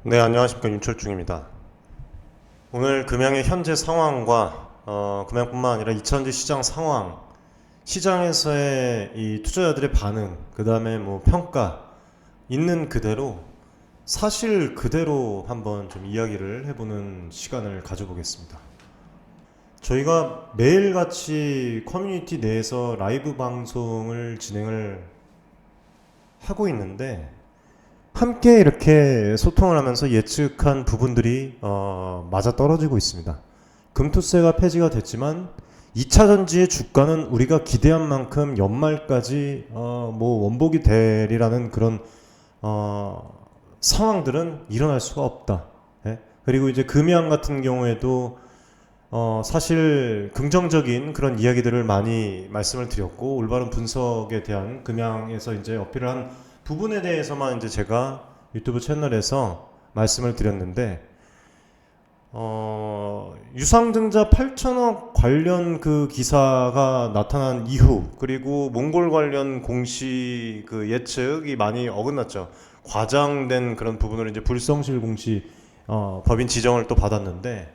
네, 안녕하십니까. 윤철중입니다. 오늘 금양의 현재 상황과 금양뿐만 아니라 2차전지 시장 상황, 시장에서의 이 투자자들의 반응, 그 다음에 뭐 평가, 있는 그대로, 사실 그대로 한번 좀 이야기를 해보는 시간을 가져보겠습니다. 저희가 매일같이 커뮤니티 내에서 라이브 방송을 진행을 하고 있는데, 함께 이렇게 소통을 하면서 예측한 부분들이 맞아 떨어지고 있습니다. 금투세가 폐지가 됐지만 2차 전지의 주가는 우리가 기대한 만큼 연말까지 뭐 원복이 되리라는 그런 상황들은 일어날 수가 없다. 예? 그리고 이제 금양 같은 경우에도 사실 긍정적인 그런 이야기들을 많이 말씀을 드렸고, 올바른 분석에 대한 금양에서 이제 어필을 한 부분에 대해서만 이제 제가 유튜브 채널에서 말씀을 드렸는데, 유상증자 8천억 관련 그 기사가 나타난 이후, 그리고 몽골 관련 공시 그 예측이 많이 어긋났죠. 과장된 그런 부분을 이제 불성실 공시 법인 지정을 또 받았는데,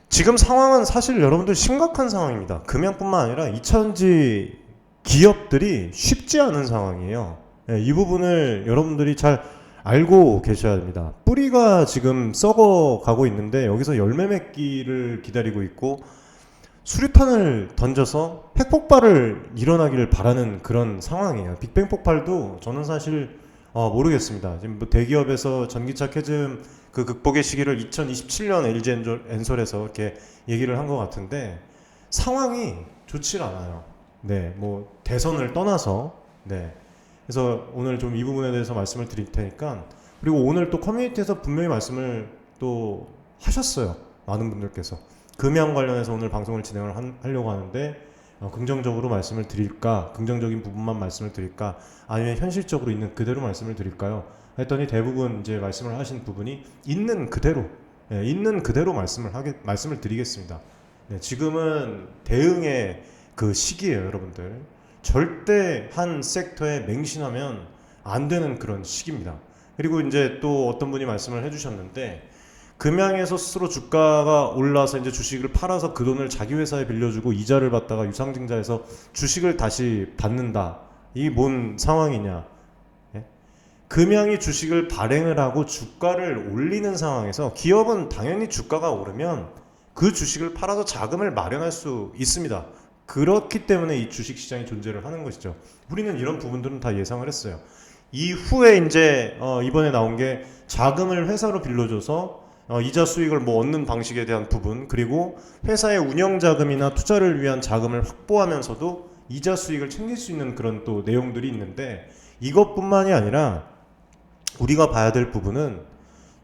지금 상황은 사실 여러분들 심각한 상황입니다. 금양뿐만 아니라 2차전지 기업들이 쉽지 않은 상황이에요. 이 부분을 여러분들이 잘 알고 계셔야 됩니다. 뿌리가 지금 썩어 가고 있는데 여기서 열매 맺기를 기다리고 있고, 수류탄을 던져서 핵폭발을 일어나기를 바라는 그런 상황이에요. 빅뱅 폭발도 저는 사실 모르겠습니다. 지금 뭐 대기업에서 전기차 캐즘 그 극복의 시기를 2027년 LG 엔솔에서 이렇게 얘기를 한 것 같은데, 상황이 좋지 않아요. 네, 뭐 대선을 떠나서. 네. 그래서 오늘 좀 이 부분에 대해서 말씀을 드릴 테니까, 그리고 오늘 또 커뮤니티에서 분명히 말씀을 또 하셨어요. 많은 분들께서 금양 관련해서 오늘 방송을 진행을 하려고 하는데, 긍정적으로 말씀을 드릴까, 긍정적인 부분만 말씀을 드릴까, 아니면 현실적으로 있는 그대로 말씀을 드릴까요? 했더니 대부분 이제 말씀을 하신 부분이 있는 그대로, 있는 그대로 말씀을 드리겠습니다. 네, 지금은 대응의 그 시기예요, 여러분들. 절대 한 섹터에 맹신하면 안 되는 그런 시기입니다. 그리고 이제 또 어떤 분이 말씀을 해주셨는데, 금양에서 스스로 주가가 올라서 이제 주식을 팔아서 그 돈을 자기 회사에 빌려주고 이자를 받다가 유상증자해서 주식을 다시 받는다. 이게 뭔 상황이냐? 예? 금양이 주식을 발행을 하고 주가를 올리는 상황에서 기업은 당연히 주가가 오르면 그 주식을 팔아서 자금을 마련할 수 있습니다. 그렇기 때문에 이 주식시장이 존재를 하는 것이죠. 우리는 이런 부분들은 다 예상을 했어요. 이후에 이제 이번에 나온 게 자금을 회사로 빌려줘서 이자 수익을 뭐 얻는 방식에 대한 부분, 그리고 회사의 운영 자금이나 투자를 위한 자금을 확보하면서도 이자 수익을 챙길 수 있는 그런 또 내용들이 있는데, 이것뿐만이 아니라 우리가 봐야 될 부분은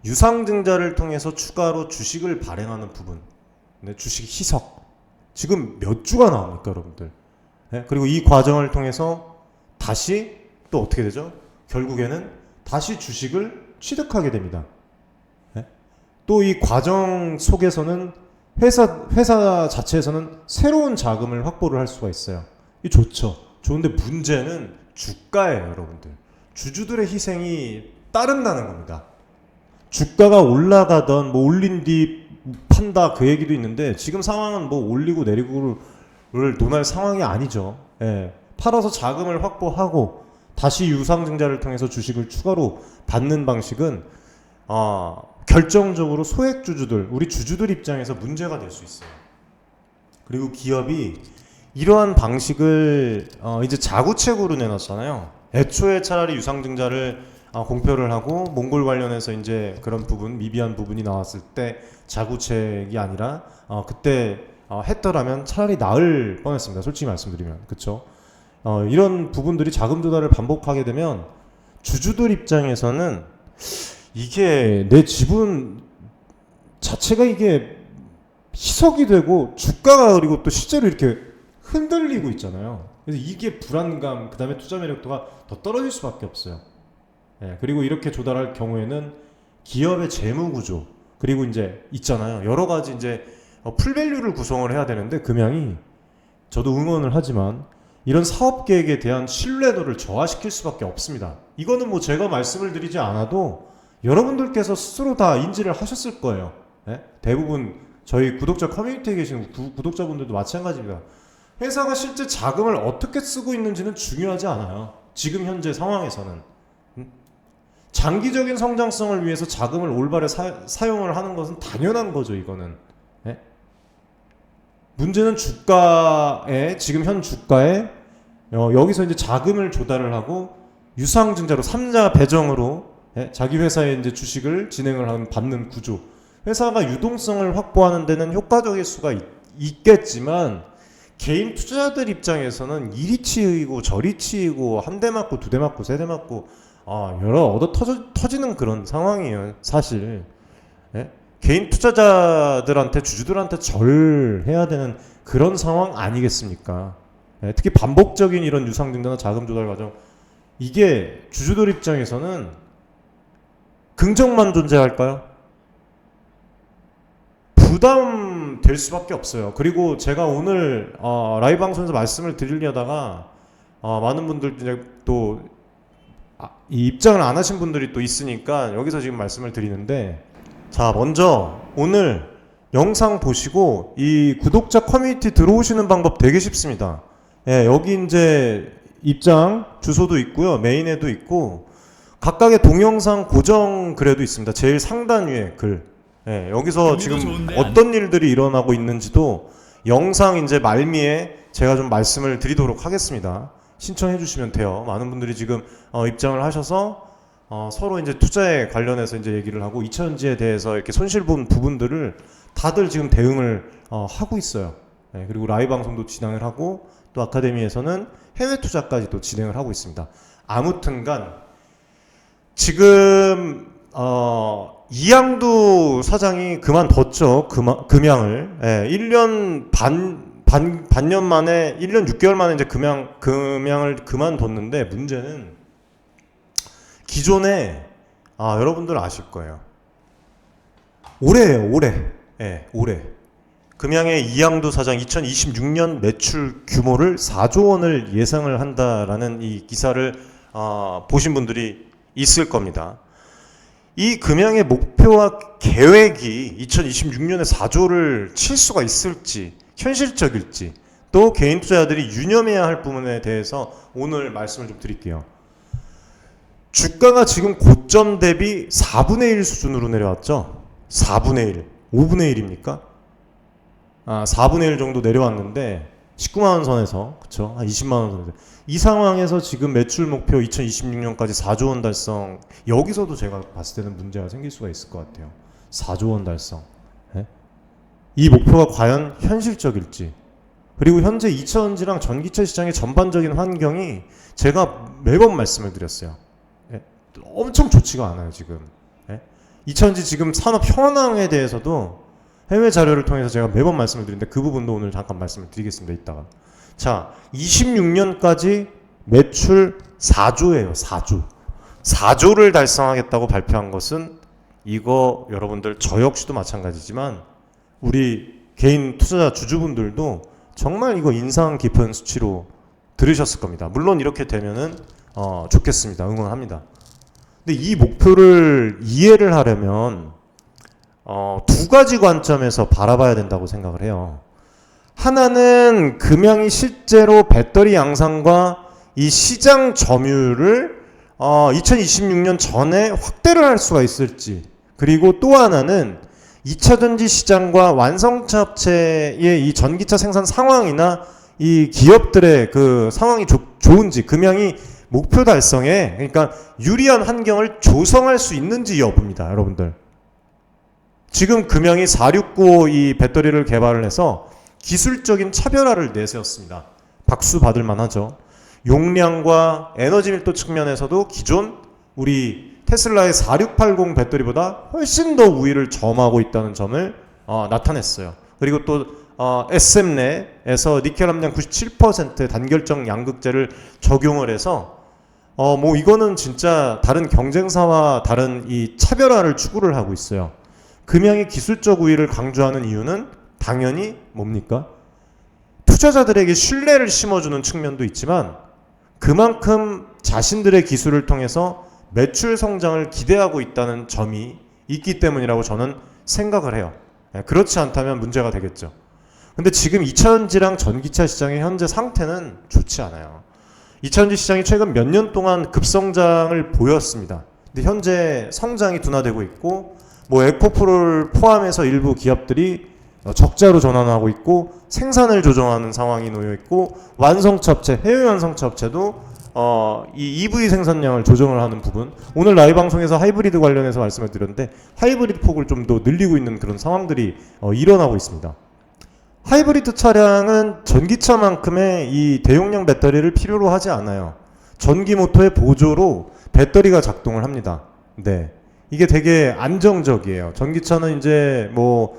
유상증자를 통해서 추가로 주식을 발행하는 부분, 주식 희석. 지금 몇 주가 나옵니까, 여러분들? 네? 그리고 이 과정을 통해서 다시 또 어떻게 되죠? 결국에는 다시 주식을 취득하게 됩니다. 네? 또 이 과정 속에서는 회사 자체에서는 새로운 자금을 확보를 할 수가 있어요. 이 좋죠. 좋은데 문제는 주가예요, 여러분들. 주주들의 희생이 따른다는 겁니다. 주가가 올라가던 뭐 올린 뒤 판다 그 얘기도 있는데, 지금 상황은 뭐 올리고 내리고를 논할 상황이 아니죠. 예. 팔아서 자금을 확보하고 다시 유상증자를 통해서 주식을 추가로 받는 방식은 결정적으로 소액주주들, 우리 주주들 입장에서 문제가 될 수 있어요. 그리고 기업이 이러한 방식을 이제 자구책으로 내놨잖아요. 애초에 차라리 유상증자를 공표를 하고 몽골 관련해서 이제 그런 부분, 미비한 부분이 나왔을 때 자구책이 아니라 그때 했더라면 차라리 나을 뻔했습니다. 솔직히 말씀드리면. 그쵸? 이런 부분들이 자금 조달을 반복하게 되면 주주들 입장에서는 이게 내 지분 자체가 이게 희석이 되고 주가가, 그리고 또 실제로 이렇게 흔들리고 있잖아요. 그래서 이게 불안감, 그 다음에 투자 매력도가 더 떨어질 수밖에 없어요. 예, 그리고 이렇게 조달할 경우에는 기업의 재무 구조, 그리고 이제 있잖아요. 여러 가지 이제 풀밸류를 구성을 해야 되는데, 금양이 저도 응원을 하지만 이런 사업 계획에 대한 신뢰도를 저하시킬 수밖에 없습니다. 이거는 뭐 제가 말씀을 드리지 않아도 여러분들께서 스스로 다 인지를 하셨을 거예요. 예? 대부분 저희 구독자 커뮤니티에 계신 구독자분들도 마찬가지입니다. 회사가 실제 자금을 어떻게 쓰고 있는지는 중요하지 않아요. 지금 현재 상황에서는. 장기적인 성장성을 위해서 자금을 올바르게 사용을 하는 것은 당연한 거죠, 이거는. 예? 문제는 주가에, 지금 현 주가에 여기서 이제 자금을 조달을 하고 유상증자로 3자 배정으로 자기 회사의 이제 주식을 진행을 하는 받는 구조. 회사가 유동성을 확보하는 데는 효과적일 수가 있겠지만 개인 투자자들 입장에서는 이리 치이고 저리 치이고 한 대 맞고 두 대 맞고 세 대 맞고 여러 얻어 터지는 그런 상황이에요, 사실. 예? 개인 투자자들한테 주주들한테 절해야 되는 그런 상황 아니겠습니까? 예? 특히 반복적인 이런 유상증자나 자금 조달 과정, 이게 주주들 입장에서는 긍정만 존재할까요? 부담될 수밖에 없어요. 그리고 제가 오늘 라이브 방송에서 말씀을 드리려다가 많은 분들 이제 또 이 입장을 안 하신 분들이 또 있으니까 여기서 지금 말씀을 드리는데, 자, 먼저 오늘 영상 보시고 이 구독자 커뮤니티 들어오시는 방법 되게 쉽습니다. 예, 여기 이제 입장 주소도 있고요, 메인에도 있고 각각의 동영상 고정 글에도 있습니다. 제일 상단 위에 글. 예, 여기서 지금 어떤 일들이 일어나고 있는지도 영상 이제 말미에 제가 좀 말씀을 드리도록 하겠습니다. 신청해 주시면 돼요. 많은 분들이 지금 입장을 하셔서 서로 이제 투자에 관련해서 이제 얘기를 하고 2차전지에 대해서 이렇게 손실 본 부분들을 다들 지금 대응을 하고 있어요. 예, 그리고 라이브 방송도 진행을 하고 또 아카데미에서는 해외 투자까지도 진행을 하고 있습니다. 아무튼간 지금 이양두 사장이 그만뒀죠. 금양을. 예, 1년 반년 만에 1년 6개월 만에 이제 금양을 그만뒀는데, 문제는 기존에 여러분들 아실 거예요. 올해예요, 올해. 예, 올해. 금양의 이양두 사장 2026년 매출 규모를 4조 원을 예상을 한다라는 이 기사를 보신 분들이 있을 겁니다. 이 금양의 목표와 계획이 2026년에 4조를 칠 수가 있을지, 현실적일지, 또 개인 투자자들이 유념해야 할 부분에 대해서 오늘 말씀을 좀 드릴게요. 주가가 지금 고점 대비 4분의 1 수준으로 내려왔죠. 4분의 1, 5분의 1입니까? 4분의 1 정도 내려왔는데 19만원 선에서, 그쵸? 한 20만원 선에서. 이 상황에서 지금 매출 목표 2026년까지 4조 원 달성, 여기서도 제가 봤을 때는 문제가 생길 수가 있을 것 같아요. 4조 원 달성. 네? 이 목표가 과연 현실적일지, 그리고 현재 2차전지랑 전기차 시장의 전반적인 환경이 제가 매번 말씀을 드렸어요. 네? 엄청 좋지가 않아요, 지금. 네? 2차전지 지금 산업 현황에 대해서도 해외 자료를 통해서 제가 매번 말씀을 드리는데 그 부분도 오늘 잠깐 말씀을 드리겠습니다, 이따가. 자, 26년까지 매출 4조예요, 4조. 4조를 달성하겠다고 발표한 것은, 이거 여러분들 저 역시도 마찬가지지만 우리 개인 투자자 주주분들도 정말 이거 인상 깊은 수치로 들으셨을 겁니다. 물론 이렇게 되면은 좋겠습니다. 응원합니다. 근데 이 목표를 이해를 하려면 두 가지 관점에서 바라봐야 된다고 생각을 해요. 하나는 금양이 실제로 배터리 양산과 이 시장 점유율을 2026년 전에 확대를 할 수가 있을지, 그리고 또 하나는 2차전지 시장과 완성차 업체의 이 전기차 생산 상황이나 이 기업들의 그 상황이 좋은지, 금양이 목표 달성에 그러니까 유리한 환경을 조성할 수 있는지 여부입니다, 여러분들. 지금 금양이 4695 이 배터리를 개발을 해서 기술적인 차별화를 내세웠습니다. 박수 받을 만하죠. 용량과 에너지 밀도 측면에서도 기존 우리 테슬라의 4680 배터리보다 훨씬 더 우위를 점하고 있다는 점을 나타냈어요. 그리고 또 SMN에서 니켈 함량 97%의 단결정 양극재를 적용을 해서 뭐 이거는 진짜 다른 경쟁사와 다른 이 차별화를 추구를 하고 있어요. 금양의 기술적 우위를 강조하는 이유는 당연히 뭡니까? 투자자들에게 신뢰를 심어주는 측면도 있지만 그만큼 자신들의 기술을 통해서 매출 성장을 기대하고 있다는 점이 있기 때문이라고 저는 생각을 해요. 그렇지 않다면 문제가 되겠죠. 근데 지금 2차전지랑 전기차 시장의 현재 상태는 좋지 않아요. 2차전지 시장이 최근 몇 년 동안 급성장을 보였습니다. 근데 현재 성장이 둔화되고 있고 뭐 에코프로를 포함해서 일부 기업들이 적자로 전환하고 있고 생산을 조정하는 상황이 놓여 있고 완성차 업체, 해외 완성차 업체도 이 EV 생산량을 조정을 하는 부분, 오늘 라이브 방송에서 하이브리드 관련해서 말씀을 드렸는데 하이브리드 폭을 좀 더 늘리고 있는 그런 상황들이 일어나고 있습니다. 하이브리드 차량은 전기차만큼의 이 대용량 배터리를 필요로 하지 않아요. 전기 모터의 보조로 배터리가 작동을 합니다. 네, 이게 되게 안정적이에요. 전기차는 이제 뭐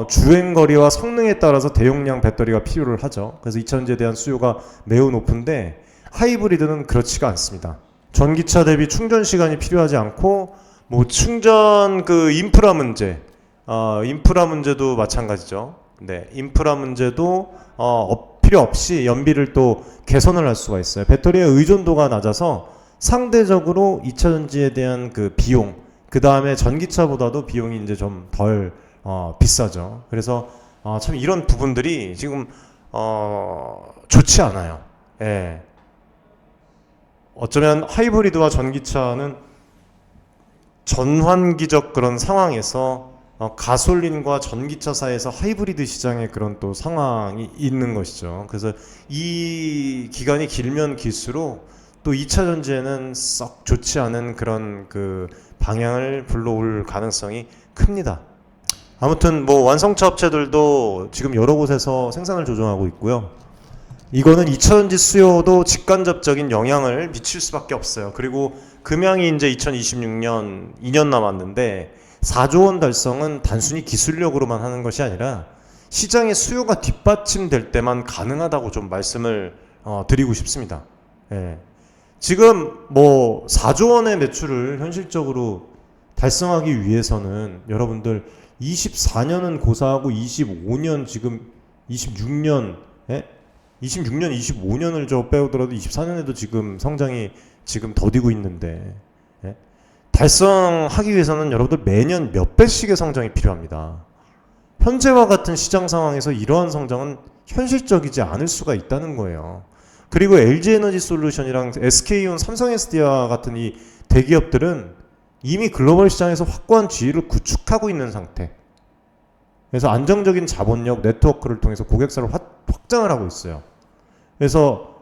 주행거리와 성능에 따라서 대용량 배터리가 필요를 하죠. 그래서 2차전지에 대한 수요가 매우 높은데 하이브리드는 그렇지가 않습니다. 전기차 대비 충전 시간이 필요하지 않고 뭐 충전 그 인프라 문제도 마찬가지죠. 네, 인프라 문제도 필요 없이 연비를 또 개선을 할 수가 있어요. 배터리의 의존도가 낮아서 상대적으로 2차전지에 대한 그 비용, 그 다음에 전기차보다도 비용이 이제 좀 덜 비싸죠. 그래서 참 이런 부분들이 지금 좋지 않아요. 예. 어쩌면 하이브리드와 전기차는 전환기적 그런 상황에서 가솔린과 전기차 사이에서 하이브리드 시장의 그런 또 상황이 있는 것이죠. 그래서 이 기간이 길면 길수록 또 2차 전지에는 썩 좋지 않은 그런 그 방향을 불러올 가능성이 큽니다. 아무튼 뭐 완성차 업체들도 지금 여러 곳에서 생산을 조정하고 있고요. 이거는 2차전지 수요도 직간접적인 영향을 미칠 수밖에 없어요. 그리고 금양이 이제 2026년 2년 남았는데 4조 원 달성은 단순히 기술력으로만 하는 것이 아니라 시장의 수요가 뒷받침될 때만 가능하다고 좀 말씀을 드리고 싶습니다. 예. 지금 뭐 4조 원의 매출을 현실적으로 달성하기 위해서는 여러분들 24년은 고사하고 25년 지금 26년 25년을 저 빼오더라도 24년에도 지금 성장이 지금 더디고 있는데 달성하기 위해서는 여러분들 매년 몇 배씩의 성장이 필요합니다. 현재와 같은 시장 상황에서 이러한 성장은 현실적이지 않을 수가 있다는 거예요. 그리고 LG에너지솔루션이랑 SK온, 삼성SD와 같은 이 대기업들은 이미 글로벌 시장에서 확고한 지위를 구축하고 있는 상태. 그래서 안정적인 자본력, 네트워크를 통해서 고객사를 확장을 하고 있어요. 그래서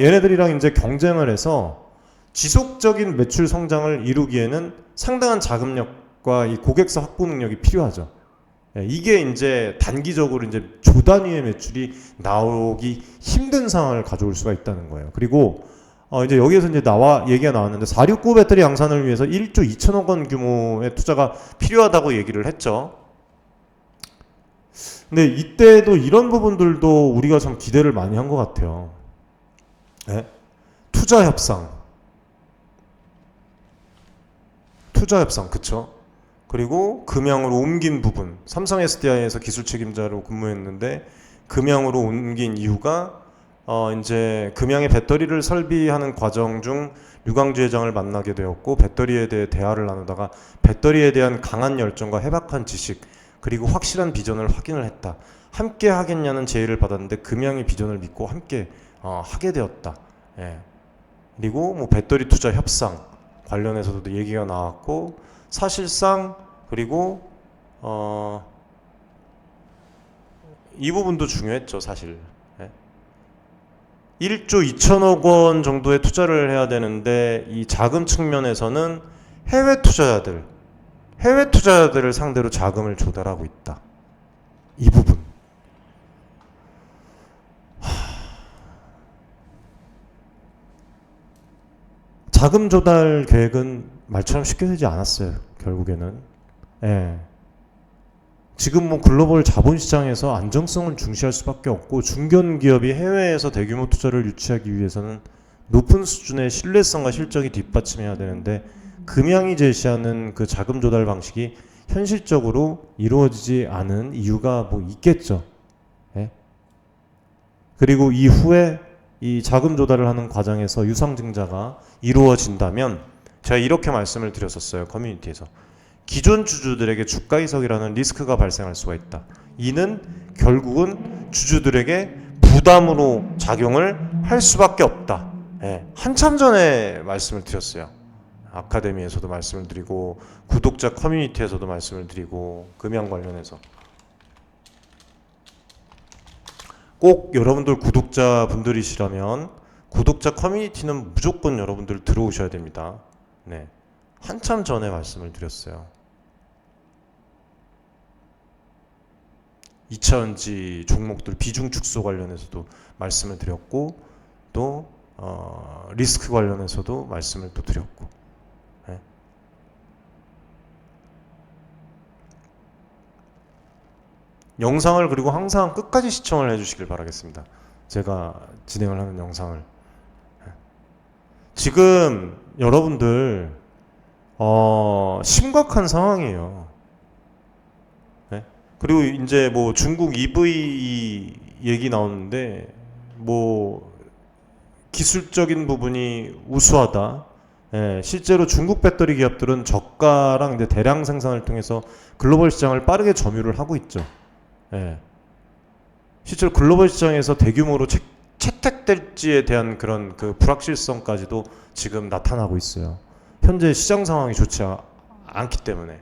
얘네들이랑 이제 경쟁을 해서 지속적인 매출 성장을 이루기에는 상당한 자금력과 이 고객사 확보 능력이 필요하죠. 이게 이제 단기적으로 이제 조 단위의 매출이 나오기 힘든 상황을 가져올 수가 있다는 거예요. 그리고 이제 여기에서 이제 얘기가 나왔는데 469 배터리 양산을 위해서 1조 2천억 원 규모의 투자가 필요하다고 얘기를 했죠. 근데 이때도 이런 부분들도 우리가 좀 기대를 많이 한 것 같아요. 네? 투자 협상, 그쵸? 그리고 금양으로 옮긴 부분, 삼성 SDI에서 기술 책임자로 근무했는데 금양으로 옮긴 이유가 이제 금양의 배터리를 설비하는 과정 중 류광주 회장을 만나게 되었고 배터리에 대해 대화를 나누다가 배터리에 대한 강한 열정과 해박한 지식 그리고 확실한 비전을 확인을 했다. 함께 하겠냐는 제의를 받았는데 금양의 비전을 믿고 함께 하게 되었다. 예. 그리고 뭐 배터리 투자 협상 관련해서도 얘기가 나왔고 사실상 그리고 이 부분도 중요했죠, 사실. 1조 2천억 원 정도의 투자를 해야 되는데 이 자금 측면에서는 해외 투자자들을 상대로 자금을 조달하고 있다. 이 부분. 자금 조달 계획은 말처럼 쉽게 되지 않았어요. 결국에는. 예. 지금 뭐 글로벌 자본시장에서 안정성을 중시할 수밖에 없고 중견기업이 해외에서 대규모 투자를 유치하기 위해서는 높은 수준의 신뢰성과 실적이 뒷받침해야 되는데 금양이 제시하는 그 자금 조달 방식이 현실적으로 이루어지지 않은 이유가 뭐 있겠죠. 예? 그리고 이후에 이 자금 조달을 하는 과정에서 유상증자가 이루어진다면 제가 이렇게 말씀을 드렸었어요. 커뮤니티에서. 기존 주주들에게 주가 이석이라는 리스크가 발생할 수가 있다. 이는 결국은 주주들에게 부담으로 작용을 할 수밖에 없다. 예, 한참 전에 말씀을 드렸어요. 아카데미에서도 말씀을 드리고 구독자 커뮤니티에서도 말씀을 드리고 금연 관련해서 꼭 여러분들 구독자분들이시라면 구독자 커뮤니티는 무조건 여러분들 들어오셔야 됩니다. 네, 한참 전에 말씀을 드렸어요. 2차전지 종목들 비중 축소 관련해서도 말씀을 드렸고 또 리스크 관련해서도 말씀을 또 드렸고 네. 영상을 그리고 항상 끝까지 시청을 해주시길 바라겠습니다. 제가 진행을 하는 영상을 지금 여러분들 심각한 상황이에요. 네? 그리고 이제 뭐 중국 EV 얘기 나오는데 뭐 기술적인 부분이 우수하다. 예, 실제로 중국 배터리 기업들은 저가랑 이제 대량 생산을 통해서 글로벌 시장을 빠르게 점유를 하고 있죠. 예. 실제로 글로벌 시장에서 대규모로 채택될지에 대한 그런 그 불확실성까지도 지금 나타나고 있어요. 현재 시장 상황이 좋지 않기 때문에.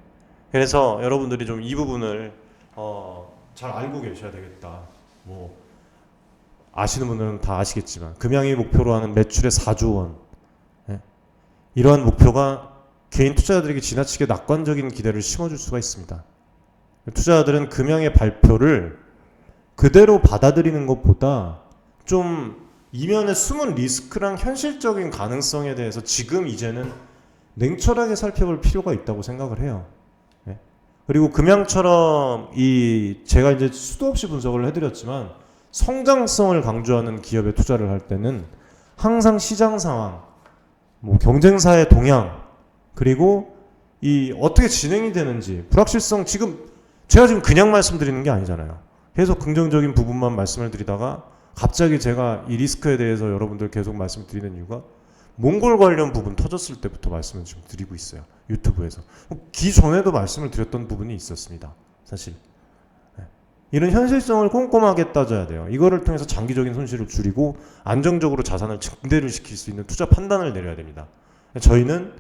그래서 여러분들이 좀 이 부분을 잘 알고 계셔야 되겠다. 뭐 아시는 분들은 다 아시겠지만 금양이 목표로 하는 매출의 4조 원. 예? 이러한 목표가 개인 투자자들에게 지나치게 낙관적인 기대를 심어줄 수가 있습니다. 투자자들은 금양의 발표를 그대로 받아들이는 것보다 좀 이면에 숨은 리스크랑 현실적인 가능성에 대해서 지금 이제는 냉철하게 살펴볼 필요가 있다고 생각을 해요. 예? 그리고 금양처럼 제가 이제 수도 없이 분석을 해드렸지만 성장성을 강조하는 기업에 투자를 할 때는 항상 시장 상황, 뭐 경쟁사의 동향, 그리고 이 어떻게 진행이 되는지 불확실성 제가 지금 그냥 말씀드리는 게 아니잖아요. 계속 긍정적인 부분만 말씀을 드리다가 갑자기 제가 이 리스크에 대해서 여러분들 계속 말씀드리는 이유가 몽골 관련 부분 터졌을 때부터 말씀을 지금 드리고 있어요. 유튜브에서. 기존에도 말씀을 드렸던 부분이 있었습니다. 사실. 이런 현실성을 꼼꼼하게 따져야 돼요. 이거를 통해서 장기적인 손실을 줄이고 안정적으로 자산을 증대를 시킬 수 있는 투자 판단을 내려야 됩니다. 저희는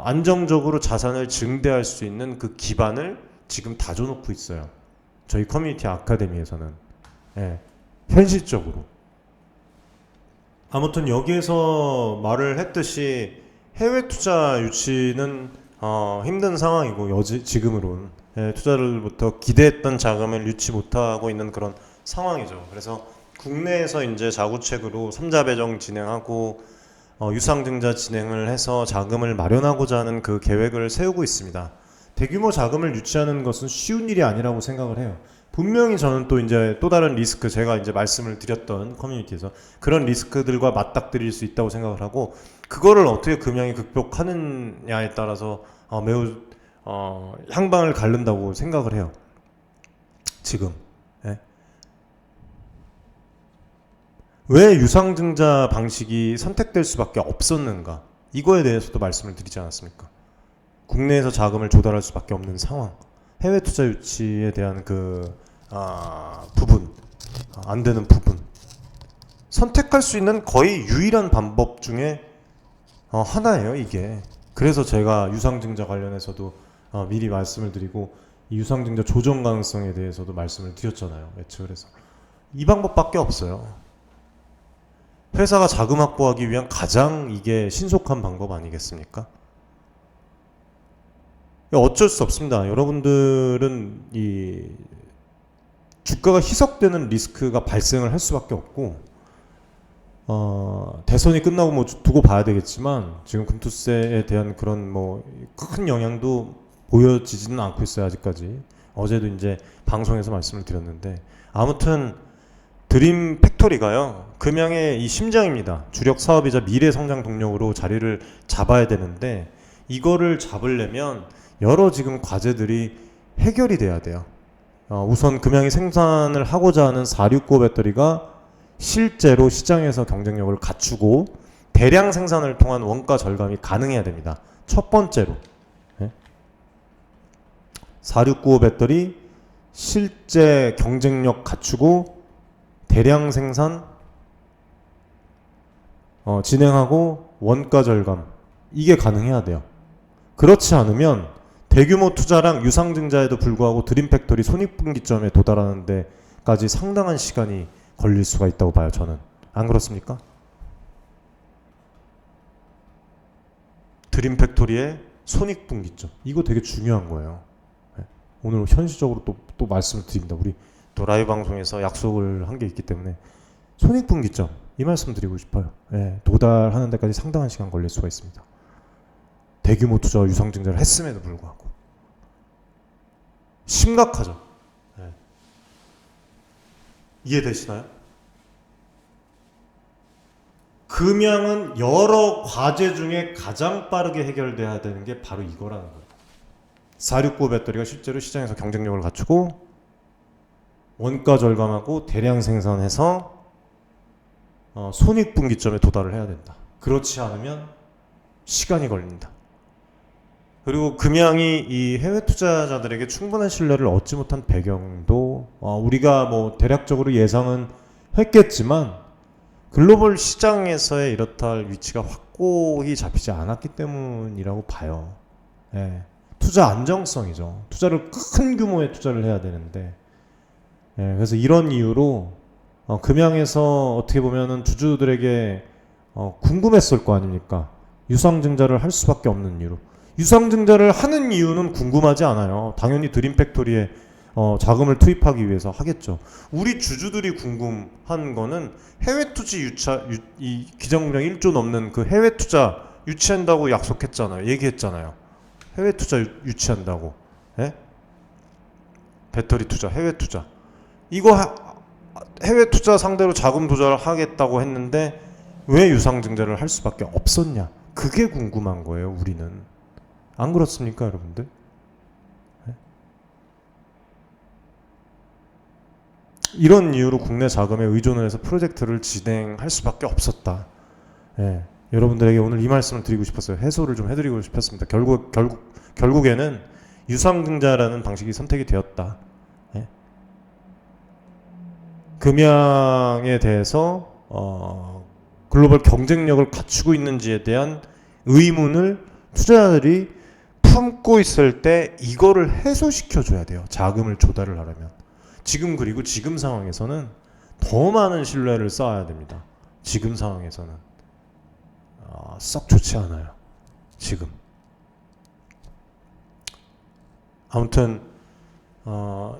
안정적으로 자산을 증대할 수 있는 그 기반을 지금 다져놓고 있어요. 저희 커뮤니티 아카데미에서는. 예, 현실적으로. 아무튼 여기에서 말을 했듯이 해외 투자 유치는 힘든 상황이고 지금으론 투자를부터 기대했던 자금을 유치 못하고 있는 그런 상황이죠. 그래서 국내에서 이제 자구책으로 3자 배정 진행하고 유상증자 진행을 해서 자금을 마련하고자 하는 그 계획을 세우고 있습니다. 대규모 자금을 유치하는 것은 쉬운 일이 아니라고 생각을 해요. 분명히 저는 또 이제 또 다른 리스크, 제가 이제 말씀을 드렸던 커뮤니티에서 그런 리스크들과 맞닥뜨릴 수 있다고 생각을 하고, 그거를 어떻게 금양이 극복하느냐에 따라서 매우 향방을 가른다고 생각을 해요. 지금. 예. 왜 유상증자 방식이 선택될 수밖에 없었는가? 이거에 대해서도 말씀을 드리지 않았습니까? 국내에서 자금을 조달할 수밖에 없는 상황, 해외 투자 유치에 대한 부분, 안 되는 부분, 선택할 수 있는 거의 유일한 방법 중에 하나예요, 이게. 그래서 제가 유상증자 관련해서도 미리 말씀을 드리고, 이 유상증자 조정 가능성에 대해서도 말씀을 드렸잖아요, 예측을 해서. 이 방법밖에 없어요. 회사가 자금 확보하기 위한 가장 이게 신속한 방법 아니겠습니까? 어쩔 수 없습니다. 여러분들은 이 주가가 희석되는 리스크가 발생을 할 수밖에 없고, 대선이 끝나고 뭐 두고 봐야 되겠지만 지금 금투세에 대한 그런 뭐 큰 영향도 보여지지는 않고 있어요, 아직까지. 어제도 이제 방송에서 말씀을 드렸는데, 아무튼 드림 팩토리가요, 금양의 이 심장입니다. 주력 사업이자 미래 성장 동력으로 자리를 잡아야 되는데, 이거를 잡으려면 여러 지금 과제들이 해결이 돼야 돼요. 우선 금양이 생산을 하고자 하는 469 배터리가 실제로 시장에서 경쟁력을 갖추고 대량 생산을 통한 원가 절감이 가능해야 됩니다. 첫 번째로 4695 배터리 실제 경쟁력 갖추고 대량 생산 진행하고 원가 절감, 이게 가능해야 돼요. 그렇지 않으면 대규모 투자랑 유상증자에도 불구하고 드림팩토리 손익분기점에 도달하는 데까지 상당한 시간이 걸릴 수가 있다고 봐요. 저는. 안 그렇습니까? 드림팩토리의 손익분기점, 이거 되게 중요한 거예요. 오늘 현실적으로 또 말씀을 드립니다. 우리 또 라이브 방송에서 약속을 한 게 있기 때문에 손익분기점, 이 말씀 드리고 싶어요. 도달하는 데까지 상당한 시간 걸릴 수가 있습니다. 대규모 투자와 유상증자를 했음에도 불구하고 심각하죠. 이해되시나요? 금양은 여러 과제 중에 가장 빠르게 해결돼야 되는 게 바로 이거라는 거예요. 469 배터리가 실제로 시장에서 경쟁력을 갖추고 원가 절감하고 대량 생산해서 손익분기점에 도달을 해야 된다. 그렇지 않으면 시간이 걸린다. 그리고 금양이 이 해외 투자자들에게 충분한 신뢰를 얻지 못한 배경도 우리가 뭐 대략적으로 예상은 했겠지만 글로벌 시장에서의 이렇다 할 위치가 확고히 잡히지 않았기 때문이라고 봐요. 투자 안정성이죠. 투자를 큰 규모의 투자를 해야 되는데 그래서 이런 이유로 금양에서 어떻게 보면은 주주들에게 궁금했을 거 아닙니까? 유상증자를 할 수밖에 없는 이유로. 유상증자를 하는 이유는 궁금하지 않아요. 당연히 드림팩토리에 자금을 투입하기 위해서 하겠죠. 우리 주주들이 궁금한 거는 해외 투지 이 기정부량 1조 넘는 그 해외 투자 유치한다고 약속했잖아요. 얘기했잖아요. 해외 투자 유치한다고. 배터리 투자, 해외 투자. 이거 해외 투자 상대로 자금 조달을 하겠다고 했는데 왜 유상증자를 할 수밖에 없었냐? 그게 궁금한 거예요, 우리는. 안 그렇습니까, 여러분들? 이런 이유로 국내 자금에 의존을 해서 프로젝트를 진행할 수밖에 없었다. 여러분들에게 오늘 이 말씀을 드리고 싶었어요. 해소를 좀 해드리고 싶었습니다. 결국에는 유상증자라는 방식이 선택이 되었다. 금양에 대해서 글로벌 경쟁력을 갖추고 있는지에 대한 의문을 투자자들이 품고 있을 때 이거를 해소시켜줘야 돼요. 자금을 조달을 하려면. 그리고 지금 상황에서는 더 많은 신뢰를 쌓아야 됩니다. 지금 상황에서는 썩 좋지 않아요. 지금. 아무튼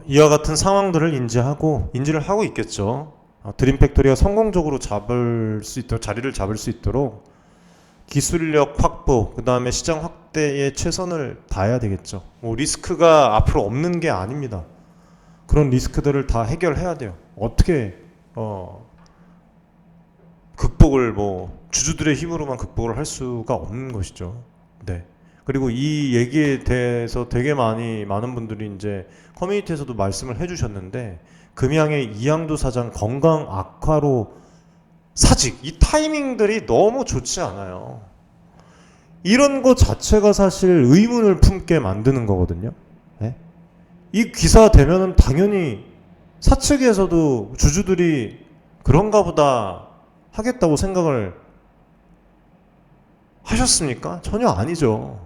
이와 같은 상황들을 인지를 하고 있겠죠. 드림팩토리가 성공적으로 자리를 잡을 수 있도록 기술력 확보, 그 다음에 시장 확대에 최선을 다해야 되겠죠. 뭐 리스크가 앞으로 없는 게 아닙니다. 그런 리스크들을 다 해결해야 돼요. 어떻게 극복을 주주들의 힘으로만 극복을 할 수가 없는 것이죠. 네. 그리고 이 얘기에 대해서 되게 많은 분들이 이제 커뮤니티에서도 말씀을 해주셨는데 금양의 이양도 사장 건강 악화로 사직, 이 타이밍들이 너무 좋지 않아요. 이런 것 자체가 사실 의문을 품게 만드는 거거든요. 이 기사 되면은 당연히 사측에서도 주주들이 그런가 보다 하겠다고 생각을 하셨습니까? 전혀 아니죠.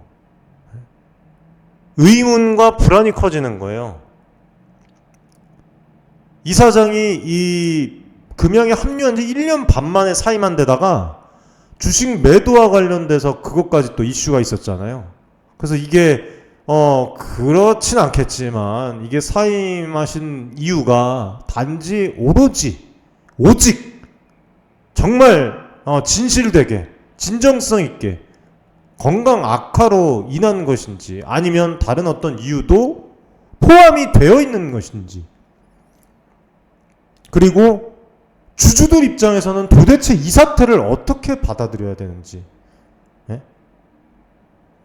의문과 불안이 커지는 거예요. 이 사장이 이 금양에 합류한 지 1년 반 만에 사임한 데다가 주식 매도와 관련돼서 그것까지 또 이슈가 있었잖아요. 그래서 이게 그렇진 않겠지만 이게 사임하신 이유가 단지 오직 정말 진실되게 진정성 있게 건강 악화로 인한 것인지 아니면 다른 어떤 이유도 포함이 되어 있는 것인지, 그리고 주주들 입장에서는 도대체 이 사태를 어떻게 받아들여야 되는지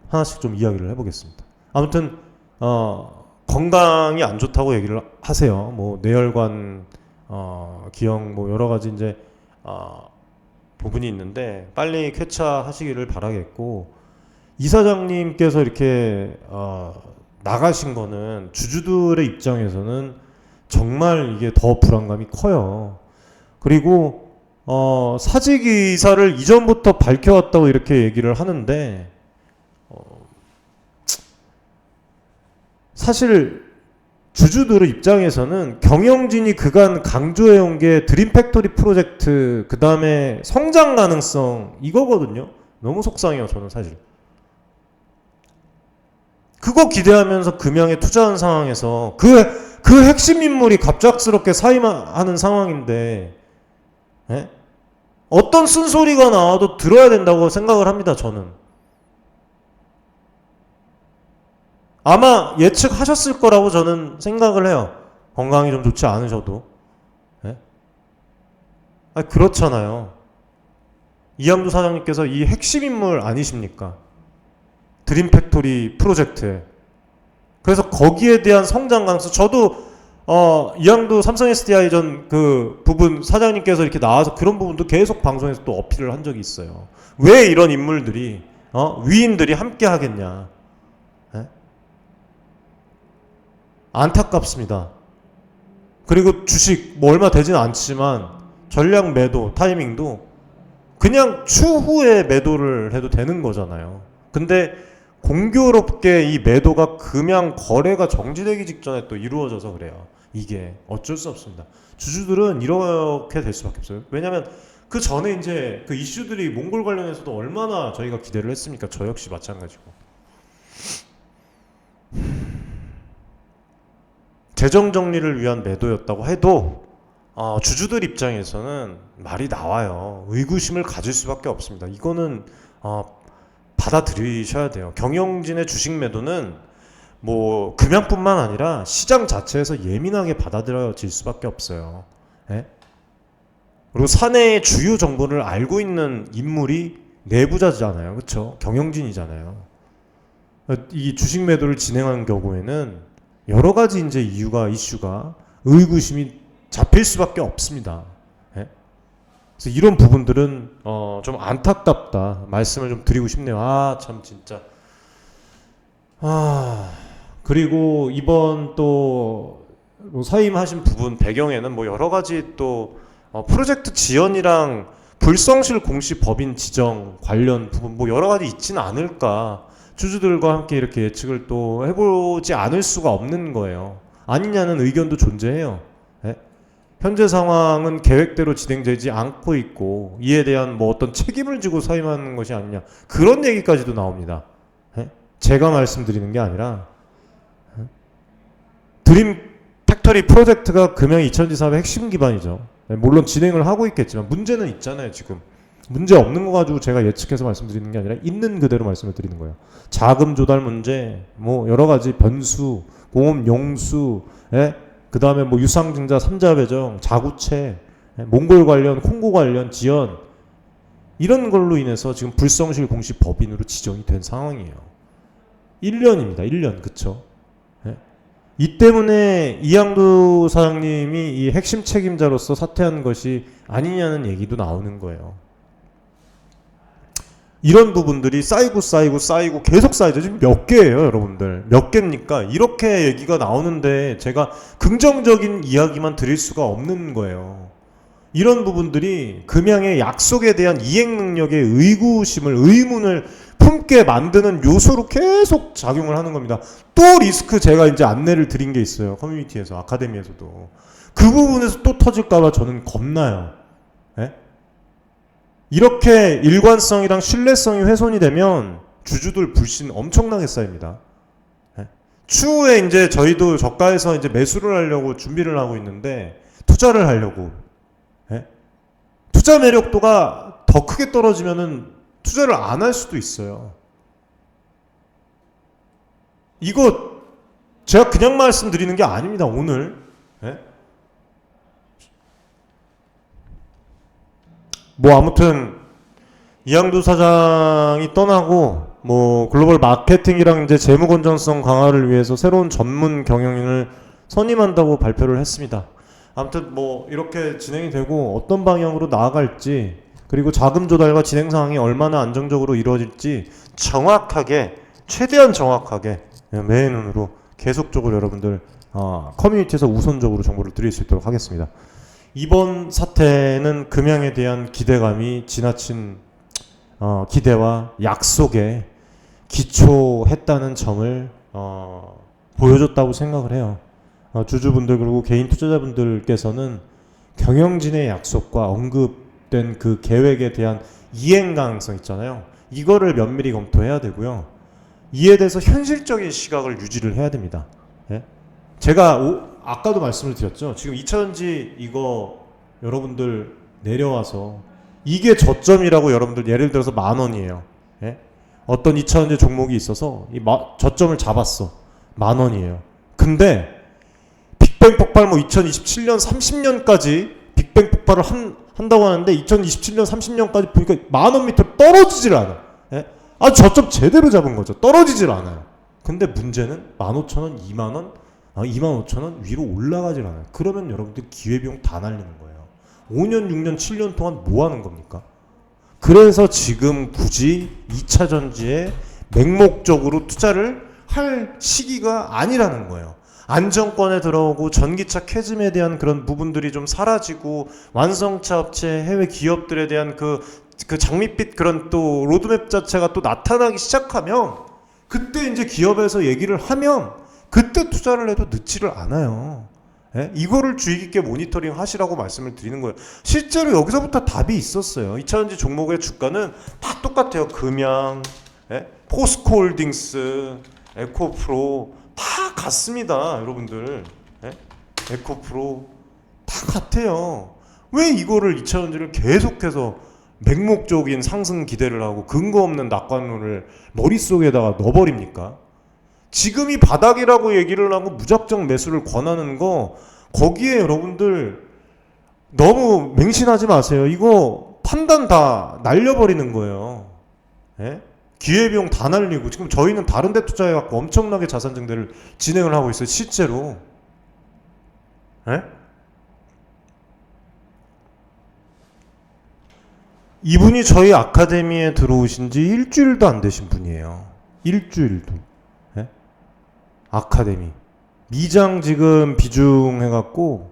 하나씩 좀 이야기를 해보겠습니다. 아무튼 건강이 안 좋다고 얘기를 하세요. 뭐 뇌혈관 기형 뭐 여러 가지 이제 부분이 있는데 빨리 쾌차하시기를 바라겠고, 이사장님께서 이렇게 나가신 거는 주주들의 입장에서는 정말 이게 더 불안감이 커요. 그리고 사직 이사를 이전부터 밝혀왔다고 이렇게 얘기를 하는데, 사실 주주들의 입장에서는 경영진이 그간 강조해온 게 드림팩토리 프로젝트, 그 다음에 성장 가능성, 이거거든요. 너무 속상해요, 저는 사실. 그거 기대하면서 금양에 투자한 상황에서 그 핵심 인물이 갑작스럽게 사임하는 상황인데, 예? 어떤 쓴소리가 나와도 들어야 된다고 생각을 합니다, 저는. 아마 예측하셨을 거라고 저는 생각을 해요. 건강이 좀 좋지 않으셔도. 예? 아니, 그렇잖아요. 이양두 사장님께서 이 핵심 인물 아니십니까? 드림팩토리 프로젝트에. 그래서 거기에 대한 성장 가능성, 저도 이양두 삼성 SDI 전 그 부분 사장님께서 이렇게 나와서 그런 부분도 계속 방송에서 또 어필을 한 적이 있어요. 왜 이런 인물들이 위인들이 함께 하겠냐. 예? 안타깝습니다. 그리고 주식 뭐 얼마 되진 않지만 전략 매도 타이밍도 그냥 추후에 매도를 해도 되는 거잖아요. 근데 공교롭게 이 매도가 금양 거래가 정지되기 직전에 또 이루어져서 그래요. 이게 어쩔 수 없습니다. 주주들은 이렇게 될 수밖에 없어요. 왜냐면 그 전에 이제 그 이슈들이 몽골 관련해서도 얼마나 저희가 기대를 했습니까? 저 역시 마찬가지고. 재정 정리를 위한 매도였다고 해도 주주들 입장에서는 말이 나와요. 의구심을 가질 수밖에 없습니다. 이거는 받아들이셔야 돼요. 경영진의 주식 매도는 뭐 금양뿐만 아니라 시장 자체에서 예민하게 받아들여질 수밖에 없어요. 예? 그리고 사내의 주요 정보를 알고 있는 인물이 내부자잖아요. 그렇죠? 경영진이잖아요. 이 주식 매도를 진행한 경우에는 여러 가지 이제 이슈가 의구심이 잡힐 수밖에 없습니다. 예? 그래서 이런 부분들은 좀 안타깝다 말씀을 좀 드리고 싶네요. 참 진짜. 그리고 이번 또 뭐 사임하신 부분 배경에는 뭐 여러 가지 또 프로젝트 지연이랑 불성실 공시 법인 지정 관련 부분 뭐 여러 가지 있지는 않을까. 주주들과 함께 이렇게 예측을 또 해보지 않을 수가 없는 거예요. 아니냐는 의견도 존재해요. 예? 현재 상황은 계획대로 진행되지 않고 있고 이에 대한 뭐 어떤 책임을 지고 사임하는 것이 아니냐, 그런 얘기까지도 나옵니다. 예? 제가 말씀드리는 게 아니라 드림 팩토리 프로젝트가 금양 이천지 사업의 핵심 기반이죠. 물론 진행을 하고 있겠지만 문제는 있잖아요. 지금 문제 없는 거 가지고 제가 예측해서 말씀드리는 게 아니라 있는 그대로 말씀을 드리는 거예요. 자금 조달 문제, 뭐 여러 가지 변수, 공업 용수, 그 다음에 뭐 유상증자 3자 배정, 자구채, 몽골 관련, 콩고 관련 지연, 이런 걸로 인해서 지금 불성실 공시 법인으로 지정이 된 상황이에요. 1년입니다. 1년. 그쵸? 이 때문에 이양두 사장님이 이 핵심 책임자로서 사퇴한 것이 아니냐는 얘기도 나오는 거예요. 이런 부분들이 쌓이고 계속 쌓이죠. 지금 몇 개예요, 여러분들? 몇 개입니까? 이렇게 얘기가 나오는데 제가 긍정적인 이야기만 드릴 수가 없는 거예요. 이런 부분들이 금양의 약속에 대한 이행 능력의 의구심을, 의문을 품게 만드는 요소로 계속 작용을 하는 겁니다. 또 리스크 제가 이제 안내를 드린 게 있어요. 커뮤니티에서, 아카데미에서도. 그 부분에서 또 터질까봐 저는 겁나요. 예? 이렇게 일관성이랑 신뢰성이 훼손이 되면 주주들 불신 엄청나게 쌓입니다. 예? 추후에 이제 저희도 저가에서 이제 매수를 하려고 준비를 하고 있는데, 투자를 하려고. 예? 투자 매력도가 더 크게 떨어지면은 투자를 안 할 수도 있어요. 이거 제가 그냥 말씀드리는 게 아닙니다. 오늘. 예? 뭐 아무튼 이양두 사장이 떠나고 뭐 글로벌 마케팅이랑 이제 재무 건전성 강화를 위해서 새로운 전문 경영인을 선임한다고 발표를 했습니다. 아무튼 뭐 이렇게 진행이 되고 어떤 방향으로 나아갈지, 그리고 자금 조달과 진행 상황이 얼마나 안정적으로 이루어질지 정확하게, 최대한 정확하게 매의 눈으로 계속적으로 여러분들 커뮤니티에서 우선적으로 정보를 드릴 수 있도록 하겠습니다. 이번 사태는 금양에 대한 기대감이 지나친 기대와 약속에 기초했다는 점을 보여줬다고 생각을 해요. 주주분들 그리고 개인 투자자분들께서는 경영진의 약속과 언급된 그 계획에 대한 이행 가능성 있잖아요. 이거를 면밀히 검토해야 되고요. 이에 대해서 현실적인 시각을 유지를 해야 됩니다. 예? 제가 아까도 말씀을 드렸죠. 지금 2차전지 이거 여러분들 내려와서 이게 저점이라고 여러분들 예를 들어서 10,000원이에요. 예? 어떤 2차전지 종목이 있어서 저점을 잡았어. 10,000원이에요. 근데 빅뱅 폭발 2027년 30년까지 빅뱅 폭발을 한다고 하는데 2027년 30년까지 보니까 10,000원 밑으로 떨어지질 않아. 예? 저점 제대로 잡은 거죠. 떨어지질 않아요. 근데 문제는 15,000원, 20,000원, 25,000원 위로 올라가질 않아요. 그러면 여러분들 기회비용 다 날리는 거예요. 5년, 6년, 7년 동안 뭐 하는 겁니까? 그래서 지금 굳이 2차 전지에 맹목적으로 투자를 할 시기가 아니라는 거예요. 안정권에 들어오고 전기차 캐즘에 대한 그런 부분들이 좀 사라지고 완성차 업체 해외 기업들에 대한 그 장밋빛 그런 또 로드맵 자체가 또 나타나기 시작하면 그때 이제 기업에서 얘기를 하면 그때 투자를 해도 늦지를 않아요. 예? 이거를 주의 깊게 모니터링 하시라고 말씀을 드리는 거예요. 실제로 여기서부터 답이 있었어요. 2차전지 종목의 주가는 다 똑같아요. 금양, 예? 포스코홀딩스, 에코프로 다 같습니다. 여러분들. 예? 에코프로 다 같아요. 왜 이거를 2차전지를 계속해서 맹목적인 상승 기대를 하고 근거 없는 낙관론을 머릿속에다가 넣어버립니까? 지금이 바닥이라고 얘기를 하고 무작정 매수를 권하는 거 거기에 여러분들 너무 맹신하지 마세요. 이거 판단 다 날려버리는 거예요. 예? 기회비용 다 날리고 지금 저희는 다른 데 투자해갖고 엄청나게 자산 증대를 진행을 하고 있어요. 실제로. 예? 이분이 저희 아카데미에 들어오신 지 일주일도 안 되신 분이에요. 일주일도. 예? 아카데미. 미장 지금 비중 해갖고,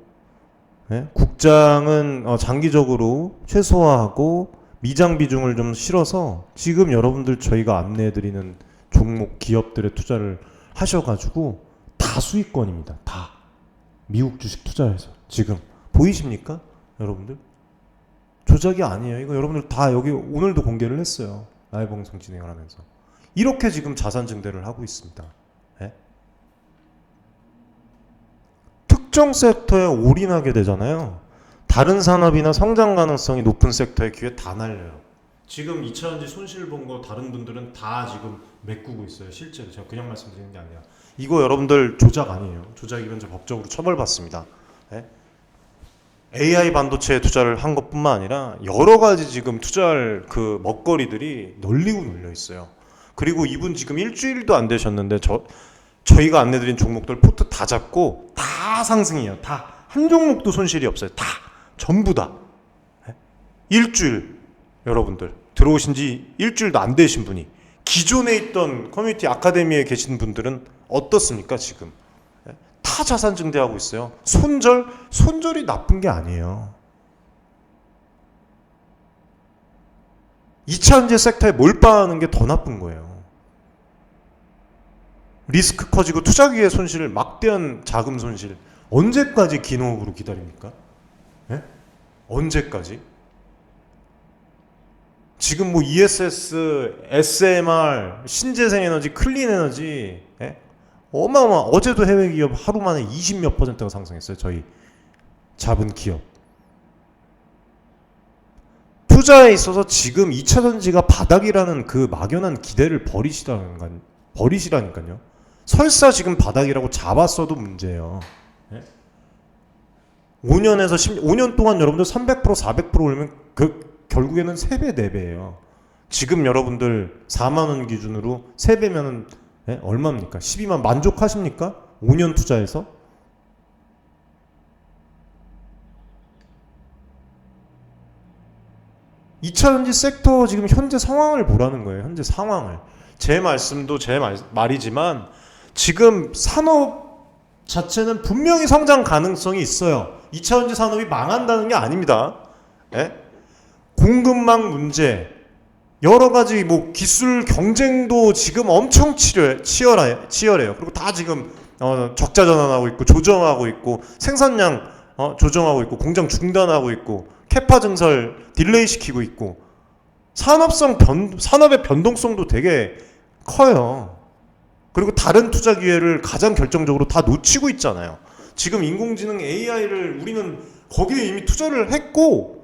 예? 국장은 장기적으로 최소화하고 미장 비중을 좀 실어서 지금 여러분들 저희가 안내해드리는 종목 기업들의 투자를 하셔가지고 다 수익권입니다. 다. 미국 주식 투자해서. 지금. 보이십니까? 여러분들? 조작이 아니에요. 이거 여러분들 다 여기 오늘도 공개를 했어요. 라이브 방송 진행을 하면서. 이렇게 지금 자산 증대를 하고 있습니다. 예? 특정 섹터에 올인하게 되잖아요. 다른 산업이나 성장 가능성이 높은 섹터의 기회 다 날려요. 지금 2차전지 손실 본 거 다른 분들은 다 지금 메꾸고 있어요. 실제로 제가 그냥 말씀드리는 게 아니라 이거 여러분들 조작 아니에요. 조작이면 저 법적으로 처벌받습니다. 예? AI 반도체에 투자를 한 것뿐만 아니라 여러 가지 지금 투자할 그 먹거리들이 널리고 널려 있어요. 그리고 이분 지금 일주일도 안 되셨는데 저희가 안내드린 종목들 포트 다 잡고 다 상승이에요. 다 한 종목도 손실이 없어요. 다 전부 다. 일주일 여러분들 들어오신 지 일주일도 안 되신 분이 기존에 있던 커뮤니티 아카데미에 계신 분들은 어떻습니까 지금? 다 자산 증대하고 있어요. 손절이 나쁜 게 아니에요. 2차전지 섹터에 몰빵하는 게 더 나쁜 거예요. 리스크 커지고 투자 기회 손실, 막대한 자금 손실. 언제까지 긴 호흡으로 기다립니까? 예? 언제까지? 지금 뭐 ESS, SMR, 신재생에너지, 클린에너지, 예? 어제도 해외 기업 하루 만에 20몇 %가 상승했어요. 저희 잡은 기업. 투자에 있어서 지금 2차전지가 바닥이라는 그 막연한 기대를 버리시라니까요. 설사 지금 바닥이라고 잡았어도 문제예요. 5년 동안 여러분들 300% 400% 올리면 결국에는 3배 4배예요. 지금 여러분들 4만원 기준으로 3배면은 얼마입니까? 12만 만족하십니까? 5년 투자해서? 2차전지 섹터 지금 현재 상황을 보라는 거예요. 현재 상황을. 제 말씀도 제 말이지만 지금 산업 자체는 분명히 성장 가능성이 있어요. 2차전지 산업이 망한다는 게 아닙니다. 예? 공급망 문제, 여러 가지 뭐 기술 경쟁도 지금 엄청 치열해요. 그리고 다 지금 적자 전환하고 있고 조정하고 있고 생산량 조정하고 있고 공장 중단하고 있고 캐파 증설 딜레이 시키고 있고 산업의 변동성도 되게 커요. 그리고 다른 투자 기회를 가장 결정적으로 다 놓치고 있잖아요. 지금 인공지능 AI를 우리는 거기에 이미 투자를 했고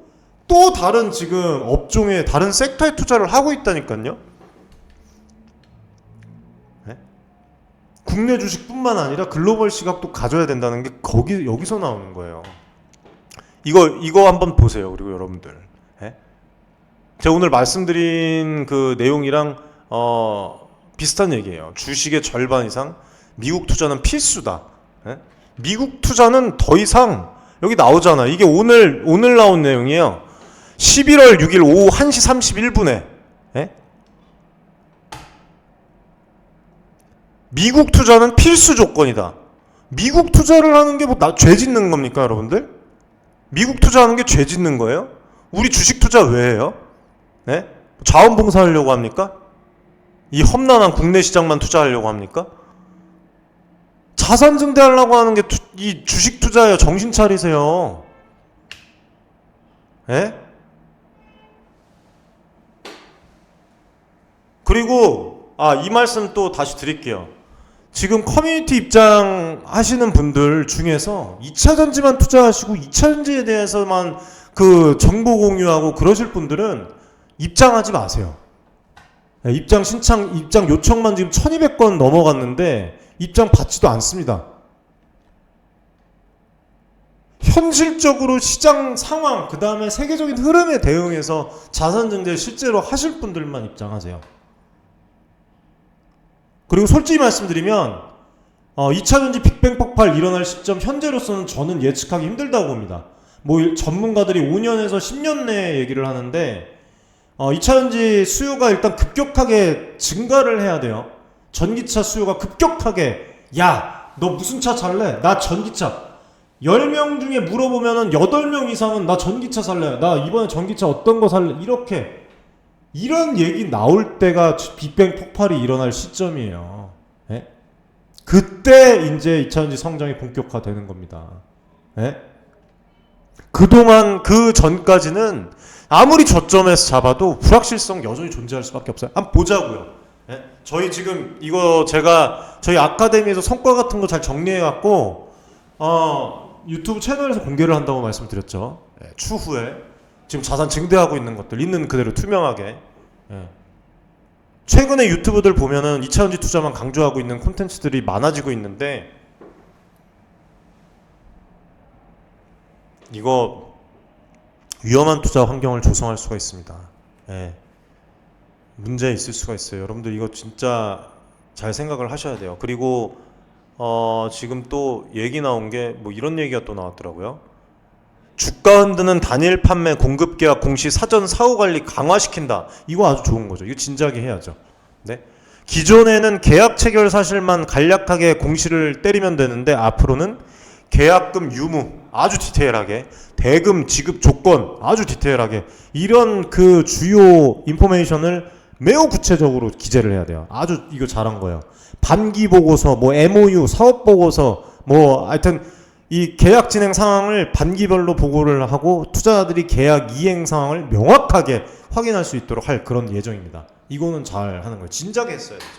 또 다른 지금 업종에 다른 섹터에 투자를 하고 있다니까요. 네? 국내 주식뿐만 아니라 글로벌 시각도 가져야 된다는 게 여기서 나오는 거예요. 이거 한번 보세요. 그리고 여러분들, 네? 제가 오늘 말씀드린 그 내용이랑 비슷한 얘기예요. 주식의 절반 이상 미국 투자는 필수다. 네? 미국 투자는 더 이상 여기 나오잖아. 이게 오늘 나온 내용이에요. 11월 6일 오후 1시 31분에 미국 투자는 필수 조건이다. 미국 투자를 하는 게 뭐 죄 짓는 겁니까, 여러분들? 미국 투자하는 게 죄 짓는 거예요? 우리 주식 투자 왜 해요? 네? 자원봉사하려고 합니까? 이 험난한 국내 시장만 투자하려고 합니까? 자산 증대하려고 하는 게 이 주식 투자예요. 정신 차리세요. 예? 그리고 이 말씀 또 다시 드릴게요. 지금 커뮤니티 입장 하시는 분들 중에서 2차전지만 투자하시고 2차전지에 대해서만 그 정보 공유하고 그러실 분들은 입장하지 마세요. 입장 요청만 지금 1200건 넘어갔는데 입장 받지도 않습니다. 현실적으로 시장 상황, 그 다음에 세계적인 흐름에 대응해서 자산 증대를 실제로 하실 분들만 입장하세요. 그리고 솔직히 말씀드리면 2차전지 빅뱅 폭발 일어날 시점 현재로서는 저는 예측하기 힘들다고 봅니다. 뭐 전문가들이 5년에서 10년 내에 얘기를 하는데 2차전지 수요가 일단 급격하게 증가를 해야 돼요. 전기차 수요가 급격하게, 야, 너 무슨 차 살래? 나 전기차. 10명 중에 물어보면은 8명 이상은 나 전기차 살래. 나 이번에 전기차 어떤 거 살래. 이런 얘기 나올 때가 빅뱅 폭발이 일어날 시점이에요. 예? 그때 이제 2차전지 성장이 본격화되는 겁니다. 예? 그동안 그 전까지는 아무리 저점에서 잡아도 불확실성 여전히 존재할 수밖에 없어요. 한번 보자고요. 예? 저희 지금 제가 저희 아카데미에서 성과 같은 거 잘 정리해갖고 유튜브 채널에서 공개를 한다고 말씀드렸죠. 예, 추후에 지금 자산 증대하고 있는 것들 있는 그대로 투명하게. 예. 최근에 유튜브들 보면은 2차전지 투자만 강조하고 있는 콘텐츠들이 많아지고 있는데 이거 위험한 투자 환경을 조성할 수가 있습니다. 예. 문제 있을 수가 있어요. 여러분들 이거 진짜 잘 생각을 하셔야 돼요. 그리고 지금 또 얘기 나온 게 뭐 이런 얘기가 또 나왔더라고요. 주가 흔드는 단일 판매 공급 계약 공시 사전 사후 관리 강화시킨다. 이거 아주 좋은 거죠. 이거 진작에 해야죠. 네. 기존에는 계약 체결 사실만 간략하게 공시를 때리면 되는데 앞으로는 계약금 유무 아주 디테일하게, 대금 지급 조건 아주 디테일하게, 이런 그 주요 인포메이션을 매우 구체적으로 기재를 해야 돼요. 아주 이거 잘한 거예요. 반기 보고서, 뭐 MOU, 사업 보고서, 뭐 하여튼 이 계약 진행 상황을 반기별로 보고를 하고 투자자들이 계약 이행 상황을 명확하게 확인할 수 있도록 할 그런 예정입니다. 이거는 잘 하는 거예요. 진작에 했어야 되죠.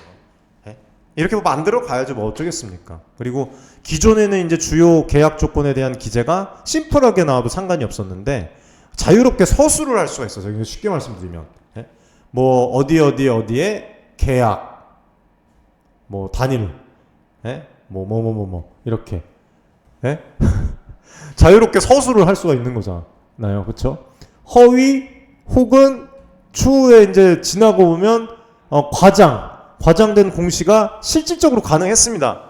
네? 이렇게 뭐 만들어 가야죠. 뭐 어쩌겠습니까? 그리고 기존에는 이제 주요 계약 조건에 대한 기재가 심플하게 나와도 상관이 없었는데 자유롭게 서술을 할 수가 있어요. 쉽게 말씀드리면 뭐 어디에 계약, 뭐 단일, 뭐 이렇게 자유롭게 서술을 할 수가 있는 거잖아요. 그렇죠? 허위 혹은 추후에 이제 지나고 보면 과장된 공시가 실질적으로 가능했습니다.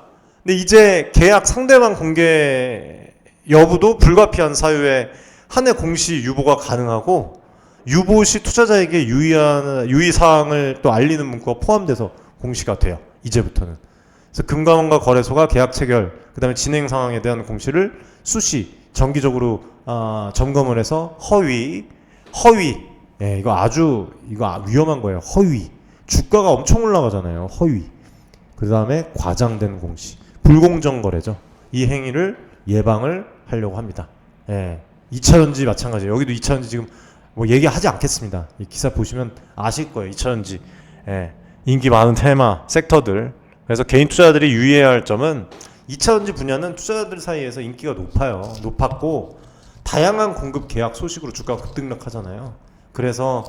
근데 이제 계약 상대방 공개 여부도 불가피한 사유에 한 해 공시 유보가 가능하고 유보시 투자자에게 유의사항을 또 알리는 문구가 포함돼서 공시가 돼요. 이제부터는. 그래서 금감원과 거래소가 계약 체결, 그 다음에 진행 상황에 대한 공시를 수시, 정기적으로 점검을 해서 허위, 예, 이거 위험한 거예요. 허위. 주가가 엄청 올라가잖아요. 허위. 그 다음에 과장된 공시, 불공정 거래죠. 이 행위를 예방을 하려고 합니다. 예, 2차전지 마찬가지예요. 여기도 2차전지 지금 뭐 얘기하지 않겠습니다. 이 기사 보시면 아실 거예요. 2차전지. 예, 인기 많은 테마, 섹터들. 그래서 개인 투자자들이 유의해야 할 점은 2차전지 분야는 투자자들 사이에서 인기가 높았고 다양한 공급 계약 소식으로 주가가 급등락하잖아요. 그래서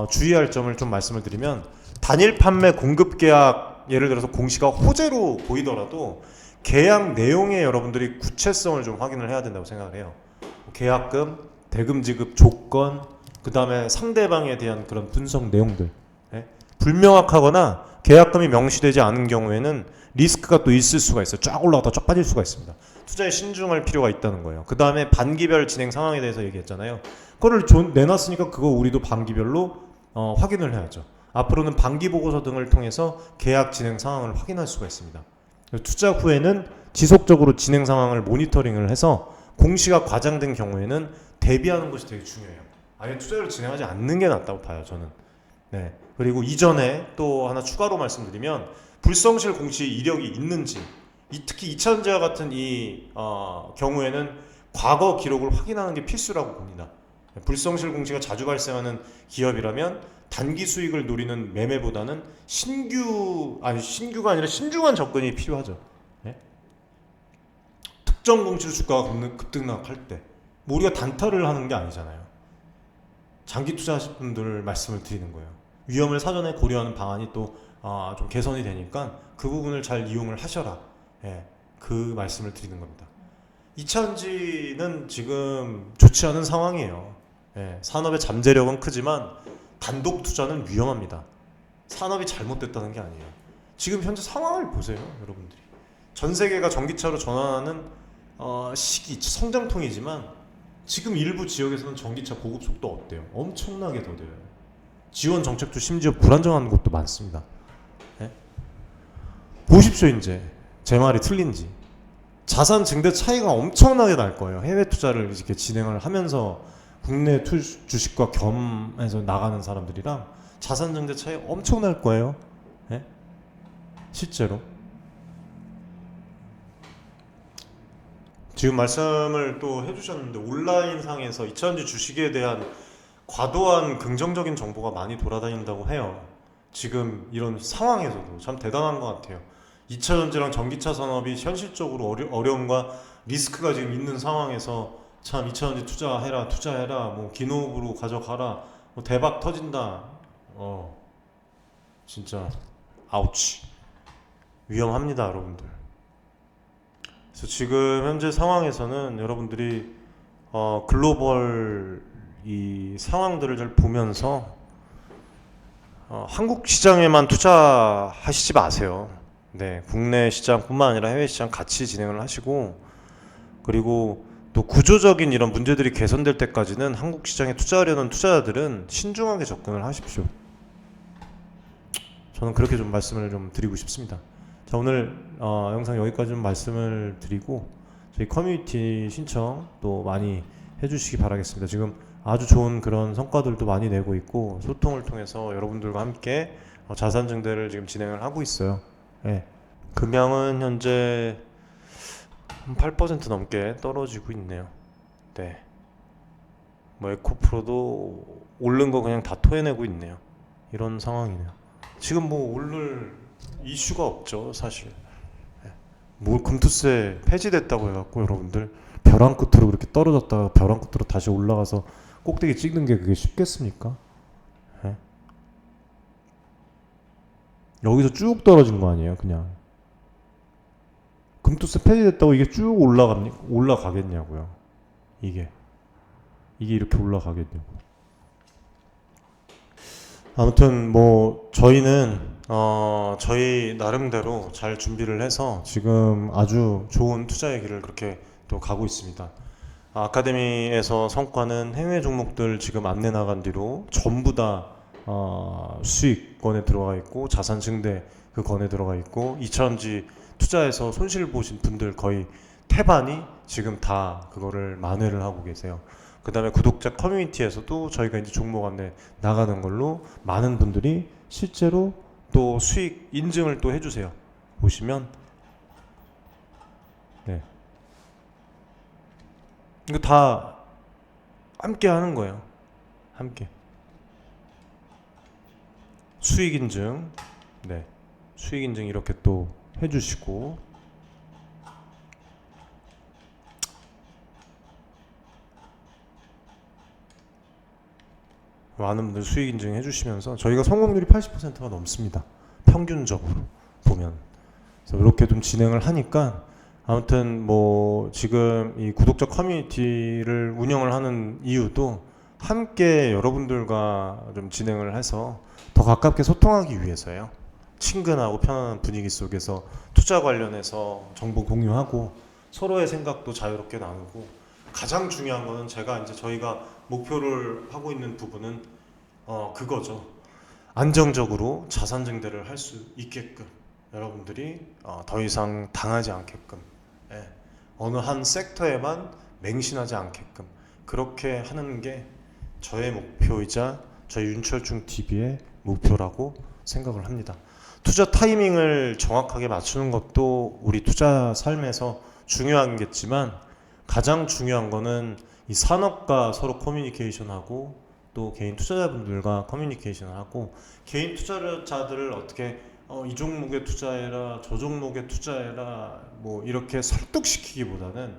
주의할 점을 좀 말씀을 드리면 단일 판매 공급 계약 예를 들어서 공시가 호재로 보이더라도 계약 내용에 여러분들이 구체성을 좀 확인을 해야 된다고 생각을 해요. 계약금, 대금 지급 조건, 그 다음에 상대방에 대한 그런 분석 내용들. 예? 불명확하거나 계약금이 명시되지 않은 경우에는 리스크가 또 있을 수가 있어요. 쫙 올라갔다 쫙 빠질 수가 있습니다. 투자에 신중할 필요가 있다는 거예요. 그 다음에 반기별 진행 상황에 대해서 얘기했잖아요. 그거를 내놨으니까 그거 우리도 반기별로 확인을 해야죠. 앞으로는 반기 보고서 등을 통해서 계약 진행 상황을 확인할 수가 있습니다. 투자 후에는 지속적으로 진행 상황을 모니터링을 해서 공시가 과장된 경우에는 대비하는 것이 되게 중요해요. 아예 투자를 진행하지 않는 게 낫다고 봐요, 저는. 네. 그리고 이전에 또 하나 추가로 말씀드리면 불성실 공시 이력이 있는지, 특히 2차전지와 같은 이 경우에는 과거 기록을 확인하는 게 필수라고 봅니다. 불성실 공시가 자주 발생하는 기업이라면 단기 수익을 노리는 매매보다는 신규가 아니라 신중한 접근이 필요하죠. 네? 특정 공시로 주가가 급등락할 때 뭐 우리가 단타를 하는 게 아니잖아요. 장기 투자하실 분들 말씀을 드리는 거예요. 위험을 사전에 고려하는 방안이 또 좀 개선이 되니까 그 부분을 잘 이용을 하셔라. 예, 그 말씀을 드리는 겁니다. 2차전지는 지금 좋지 않은 상황이에요. 예, 산업의 잠재력은 크지만 단독 투자는 위험합니다. 산업이 잘못됐다는 게 아니에요. 지금 현재 상황을 보세요, 여러분들이. 전 세계가 전기차로 전환하는 시기, 성장통이지만 지금 일부 지역에서는 전기차 보급 속도 어때요? 엄청나게 더뎌요. 지원 정책도 심지어 불안정한 곳도 많습니다. 예? 보십시오, 이제 제 말이 틀린지. 자산 증대 차이가 엄청나게 날 거예요. 해외 투자를 이렇게 진행을 하면서 국내 주식과 겸해서 나가는 사람들이랑 자산 증대 차이 엄청 날 거예요. 예? 실제로. 지금 말씀을 또 해주셨는데 온라인 상에서 2차전지 주식에 대한 과도한 긍정적인 정보가 많이 돌아다닌다고 해요. 지금 이런 상황에서도 참 대단한 것 같아요. 2차전지랑 전기차 산업이 현실적으로 어려움과 리스크가 지금 있는 상황에서 참 2차전지 투자해라, 뭐 기노브로 가져가라, 뭐 대박 터진다. 진짜 아우치. 위험합니다, 여러분들. 그래서 지금 현재 상황에서는 여러분들이 글로벌 이 상황들을 잘 보면서 한국 시장에만 투자하시지 마세요. 네, 국내 시장뿐만 아니라 해외 시장 같이 진행을 하시고, 그리고 또 구조적인 이런 문제들이 개선될 때까지는 한국 시장에 투자하려는 투자자들은 신중하게 접근을 하십시오. 저는 그렇게 좀 말씀을 좀 드리고 싶습니다. 자, 오늘 영상 여기까지 좀 말씀을 드리고 저희 커뮤니티 신청 또 많이 해주시기 바라겠습니다. 지금 아주 좋은 그런 성과들도 많이 내고 있고 소통을 통해서 여러분들과 함께 자산 증대를 지금 진행을 하고 있어요. 네. 금양은 현재 한 8% 넘게 떨어지고 있네요. 네. 뭐 에코프로도 오른 거 그냥 다 토해내고 있네요. 이런 상황이네요. 지금 뭐 오를 이슈가 없죠, 사실. 뭐 금투세 폐지됐다고 해갖고 여러분들 벼랑 끝으로 그렇게 떨어졌다가 벼랑 끝으로 다시 올라가서 꼭대기 찍는 게 그게 쉽겠습니까? 예? 여기서 쭉 떨어진 거 아니에요, 그냥. 금투세 폐지됐다고 이게 쭉 올라가겠냐고요. 이게 이렇게 올라가겠냐고. 아무튼 뭐 저희는 저희 나름대로 잘 준비를 해서 지금 아주 좋은 투자의 길을 그렇게 또 가고 있습니다. 아카데미에서 성과는 해외 종목들 지금 안내 나간 뒤로 전부 다 수익권에 들어가 있고 자산 증대 그 권에 들어가 있고 2차전지 투자해서 손실 보신 분들 거의 태반이 지금 다 그거를 만회를 하고 계세요. 그 다음에 구독자 커뮤니티에서도 저희가 이제 종목 안내 나가는 걸로 많은 분들이 실제로 또 수익 인증을 또 해주세요. 보시면 네. 이거 다 함께 하는 거예요. 함께. 수익 인증. 네. 수익 인증 이렇게 또 해주시고. 많은 분들 수익 인증 해주시면서 저희가 성공률이 80%가 넘습니다. 평균적으로 보면. 그래서 이렇게 좀 진행을 하니까 아무튼 뭐 지금 이 구독자 커뮤니티를 운영을 하는 이유도 함께 여러분들과 좀 진행을 해서 더 가깝게 소통하기 위해서예요. 친근하고 편안한 분위기 속에서 투자 관련해서 정보 공유하고 서로의 생각도 자유롭게 나누고 가장 중요한 거는 제가 이제 저희가 목표를 하고 있는 부분은 그거죠. 안정적으로 자산 증대를 할 수 있게끔 여러분들이 더 이상 당하지 않게끔 어느 한 섹터에만 맹신하지 않게끔 그렇게 하는 게 저의 목표이자 저희 윤철중 TV의 목표라고 생각을 합니다. 투자 타이밍을 정확하게 맞추는 것도 우리 투자 삶에서 중요하겠지만 가장 중요한 거는 이 산업과 서로 커뮤니케이션하고 또 개인 투자자분들과 커뮤니케이션을 하고 개인 투자자들을 어떻게 이 종목에 투자해라 저 종목에 투자해라 뭐 이렇게 설득시키기보다는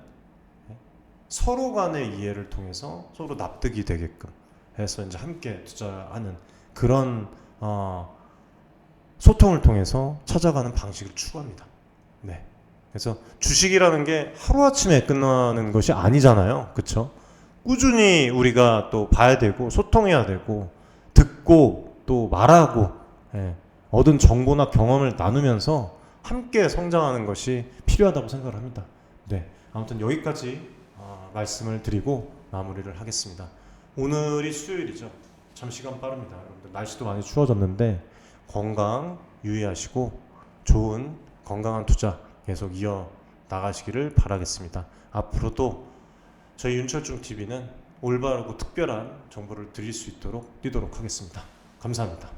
서로 간의 이해를 통해서 서로 납득이 되게끔 해서 이제 함께 투자하는 그런 소통을 통해서 찾아가는 방식을 추구합니다. 네. 그래서 주식이라는 게 하루아침에 끝나는 것이 아니잖아요. 그렇죠? 꾸준히 우리가 또 봐야 되고 소통해야 되고 듣고 또 말하고 얻은 정보나 경험을 나누면서 함께 성장하는 것이 필요하다고 생각을 합니다. 네, 아무튼 여기까지 말씀을 드리고 마무리를 하겠습니다. 오늘이 수요일이죠. 참 시간 빠릅니다. 여러분들 날씨도 많이 추워졌는데 건강 유의하시고 좋은 건강한 투자 계속 이어 나가시기를 바라겠습니다. 앞으로도 저희 윤철중 TV는 올바르고 특별한 정보를 드릴 수 있도록 뛰도록 하겠습니다. 감사합니다.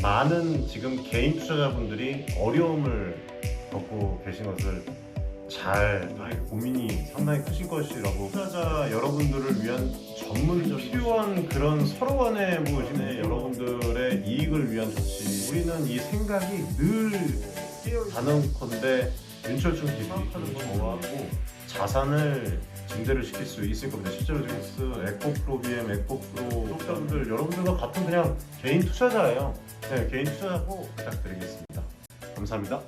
많은 지금 개인 투자자분들이 어려움을 겪고 계신 것을 잘 고민이 상당히 크실 것이라고 투자자 여러분들을 위한 전문적 필요한 그런 서로 간의 여러분들의 이익을 위한 조치 우리는 이 생각이 늘 단언컨대 윤철중 TV 저하고 자산을 증대를 시킬 수 있을 겁니다. 실제로 지금 에코프로 BM, 에코프로 구독자분들 여러분들과 같은 그냥 개인 투자자예요. 네, 개인 투자자고 부탁드리겠습니다. 감사합니다.